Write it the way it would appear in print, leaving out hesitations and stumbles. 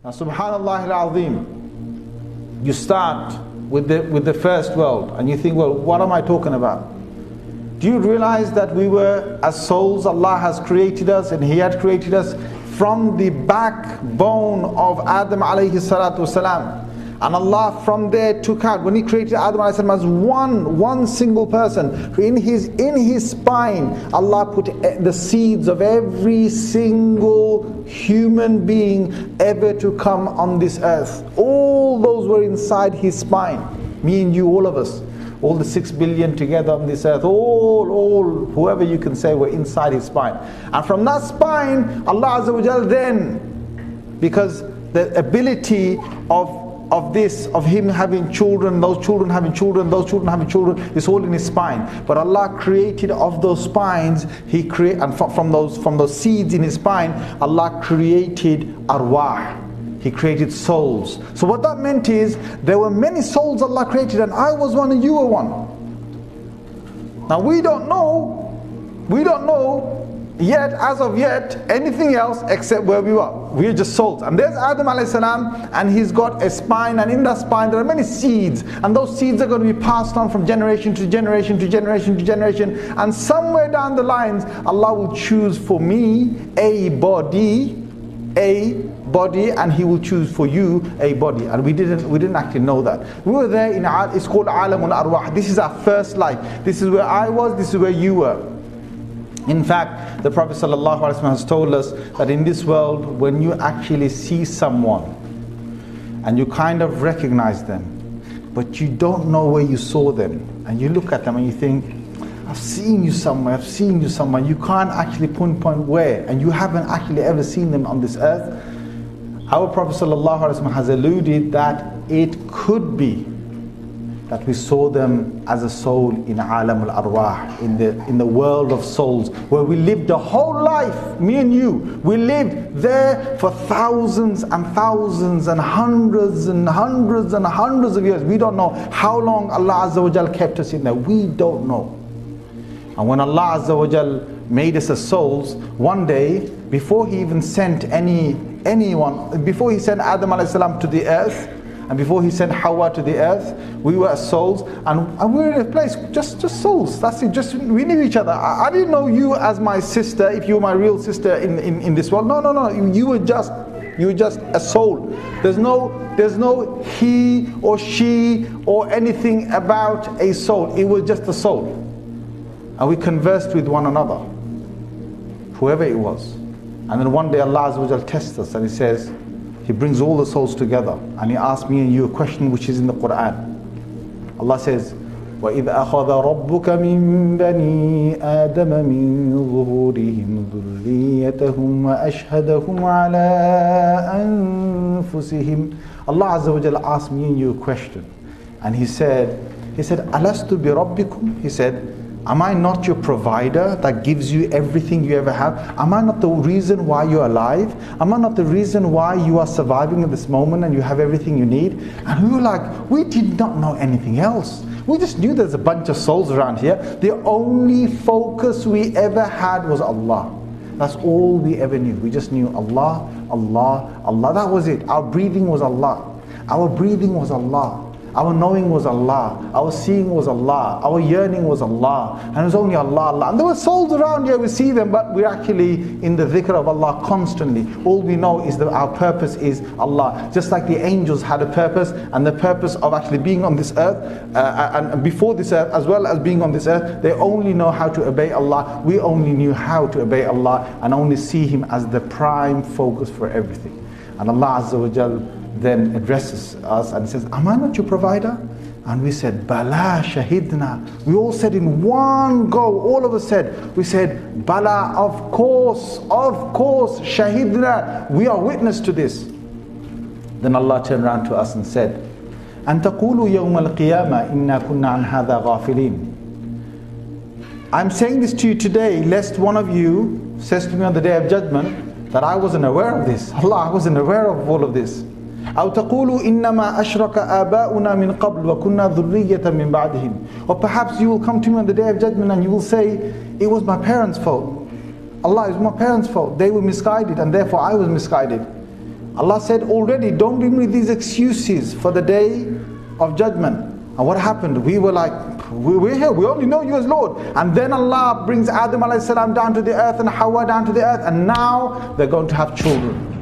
Now, subhanallah al-azim, you start with the first world and you think, well, what am I talking about? Do you realize that we were as souls? Allah has created us, and He had created us from the backbone of Adam alayhi salatu wasalam. And Allah from there took out, when He created Adam alayhi salam as one single person, in his spine, Allah put the seeds of every single human being ever to come on this earth. All those were inside His spine. Me and you, all of us. All the 6 billion together on this earth, all, whoever you can say, were inside His spine. And from that spine, Allah Azza wa Jal then, because the ability of Him having children, those children having children, those children having children, is all in His spine. But Allah created of those spines, and from those seeds in His spine, Allah created arwah. He created souls. So what that meant is, there were many souls Allah created, and I was one and you were one. Now we don't know yet, as of yet, anything else except where we are. We are just souls. And there's Adam alayhi salam, and he's got a spine, and in that spine there are many seeds, and those seeds are going to be passed on from generation to generation to generation to generation, and somewhere down the lines Allah will choose for me a body, and He will choose for you a body. And we didn't actually know that. We were there it's called Alamul Arwah. This is our first life. This is where I was, this is where you were. In fact, the Prophet ﷺ has told us that in this world, when you actually see someone and you kind of recognize them, but you don't know where you saw them, and you look at them and you think, I've seen you somewhere, you can't actually pinpoint where, and you haven't actually ever seen them on this earth. Our Prophet ﷺ has alluded that it could be that we saw them as a soul in Alam al-Arwah, in the world of souls, where we lived a whole life, me and you. We lived there for thousands and thousands and hundreds and hundreds and hundreds of years. We don't know how long Allah Azza wa Jal kept us in there. We don't know. And when Allah Azza wa Jal made us as souls, one day, before He even sent anyone, before He sent Adam alayhi salam to the earth, and before He sent Hawa to the earth, we were as souls, and we were in a place, just souls. That's it. We knew each other. I didn't know you as my sister, if you were my real sister in this world. No. You were just a soul. There's no he or she or anything about a soul. It was just a soul. And we conversed with one another, whoever it was. And then one day Allah Azza wa Jal tests us, and He says, He brings all the souls together, and He asks me and you a question which is in the Quran. Allah says, وَإِذْ أَخَذَ رَبُّكَ مِنْ بَنِي آدَمَ مِنْ ظُهُورِهِمْ ذُرِّيَّتَهُمْ وَأَشْهَدَهُمْ عَلَىٰ أَنفُسِهِمْ. Allah Azza wa Jalla asked me and you a question, and He said, أَلَسْتُ بِرَبِّكُمْ? He said, am I not your provider that gives you everything you ever have? Am I not the reason why you're alive? Am I not the reason why you are surviving at this moment and you have everything you need? And we were like, we did not know anything else. We just knew there's a bunch of souls around here. The only focus we ever had was Allah. That's all we ever knew. We just knew Allah, Allah, Allah. That was it. Our breathing was Allah. Our breathing was Allah. Our knowing was Allah, our seeing was Allah, our yearning was Allah, and it was only Allah, Allah. And there were souls around here, we see them, but we're actually in the dhikr of Allah constantly. All we know is that our purpose is Allah. Just like the angels had a purpose, and the purpose of actually being on this earth, and before this earth, as well as being on this earth, they only know how to obey Allah. We only knew how to obey Allah, and only see Him as the prime focus for everything. And Allah Azza wa Jal then addresses us and says, am I not your provider? And we said, Bala shahidna. We all said in one go, all of us said, we said, Bala, of course, shahidna. We are witness to this. Then Allah turned around to us and said, An taqulu yawm al-qiyamah inna kunna an hadha ghafilin. I'm saying this to you today, lest one of you says to me on the day of judgment that I wasn't aware of this. Allah, I wasn't aware of all of this. أو تقولوا إنما أشرك آباؤنا من قبل وكنا ذرية من بعدهم. Or perhaps you will come to me on the day of judgment and you will say, it was my parents' fault. Allah, it was my parents' fault. They were misguided and therefore I was misguided. Allah said already, don't bring me these excuses for the day of judgment. And what happened? We were like, we're here, we only know you as Lord. And then Allah brings Adam a.s. down to the earth and Hawa down to the earth, and now they're going to have children.